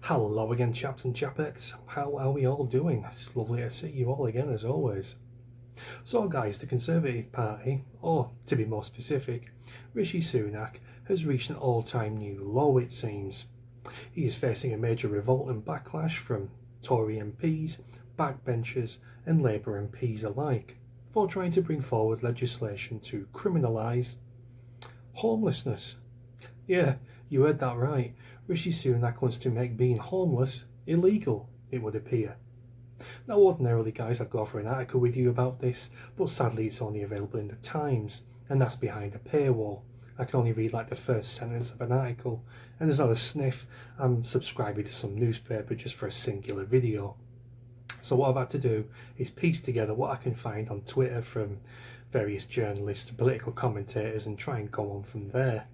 Hello again, chaps and chapettes. How are we all doing? It's lovely to see you all again as always. So guys, the Conservative Party, or to be more specific, Rishi Sunak, has reached an all-time new low it seems. He is facing a major revolt and backlash from Tory MPs, backbenchers and Labour MPs alike for trying to bring forward legislation to criminalise homelessness. Yeah, you heard that right. Rishi Sunak wants to make being homeless illegal, it would appear. Now ordinarily guys, I'd go for an article with you about this, but sadly it's only available in the Times, and that's behind a paywall. I can only read like the first sentence of an article, and there's not a sniff. I'm subscribing to some newspaper just for a singular video. So what I've had to do is piece together what I can find on Twitter from various journalists, political commentators, and try and go on from there.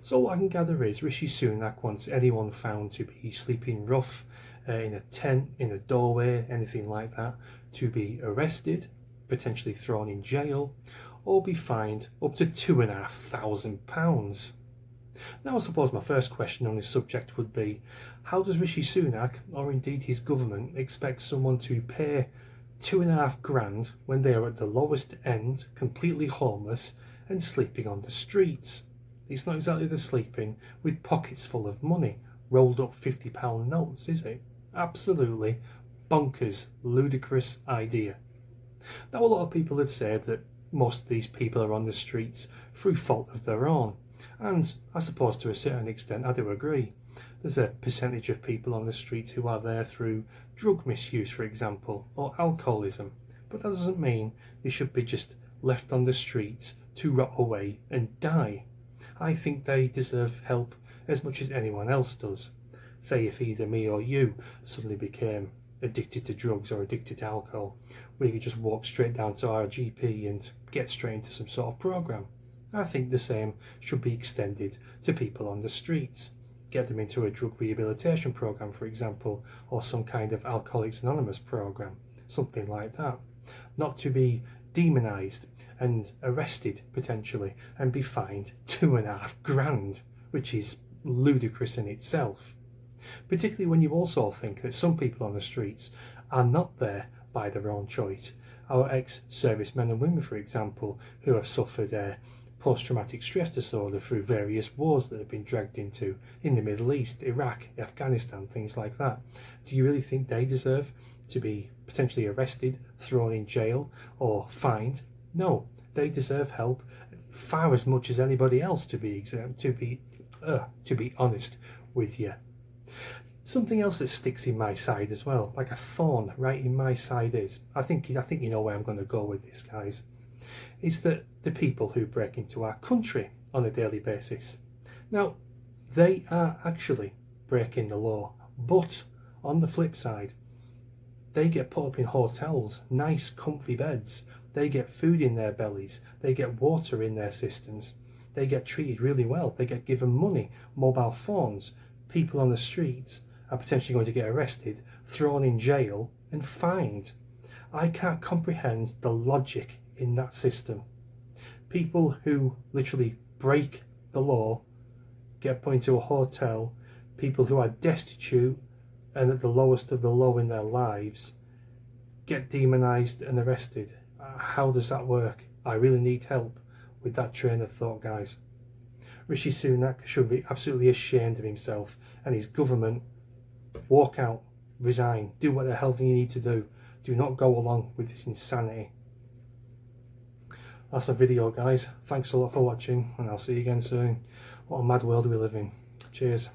So what I can gather is Rishi Sunak wants anyone found to be sleeping rough in a tent, in a doorway, anything like that, to be arrested, potentially thrown in jail, or be fined up to £2,500. Now I suppose my first question on this subject would be, how does Rishi Sunak, or indeed his government, expect someone to pay £2,500 when they are at the lowest end, completely homeless and sleeping on the streets? It's not exactly the sleeping with pockets full of money, rolled up £50 notes, is it? Absolutely bonkers, ludicrous idea. Now a lot of people would say that most of these people are on the streets through fault of their own, and I suppose to a certain extent I do agree. There's a percentage of people on the streets who are there through drug misuse, for example, or alcoholism, but that doesn't mean they should be just left on the streets to rot away and die. I think they deserve help as much as anyone else does. Say if either me or you suddenly became addicted to drugs or addicted to alcohol, we could just walk straight down to our GP and get straight into some sort of program. I think the same should be extended to people on the streets. Get them into a drug rehabilitation program, for example, or some kind of Alcoholics Anonymous program, something like that. Not to be demonised and arrested potentially and be fined £2,500, which is ludicrous in itself. Particularly when you also think that some people on the streets are not there by their own choice. Our ex-servicemen and women, for example, who have suffered post-traumatic stress disorder through various wars that have been dragged into in the Middle East, Iraq, Afghanistan, things like that. Do you really think they deserve to be potentially arrested, thrown in jail, or fined? No, they deserve help far as much as anybody else, to be honest with you. Something else that sticks in my side as well, like a thorn right in my side, is I think you know where I'm going to go with this, guys. It's that the people who break into our country on a daily basis. Now, they are actually breaking the law, but on the flip side, they get put up in hotels, nice comfy beds, they get food in their bellies, they get water in their systems, they get treated really well, they get given money, mobile phones. People on the streets are potentially going to get arrested, thrown in jail and fined. I can't comprehend the logic in that system. People who literally break the law get put into a hotel, people who are destitute and at the lowest of the low in their lives get demonised and arrested. How does that work? I really need help with that train of thought, guys. Rishi Sunak should be absolutely ashamed of himself and his government. Walk out, resign, do what the hell you need to do. Do not go along with this insanity. That's my video, guys. Thanks a lot for watching, and I'll see you again soon. What a mad world we live in. Cheers.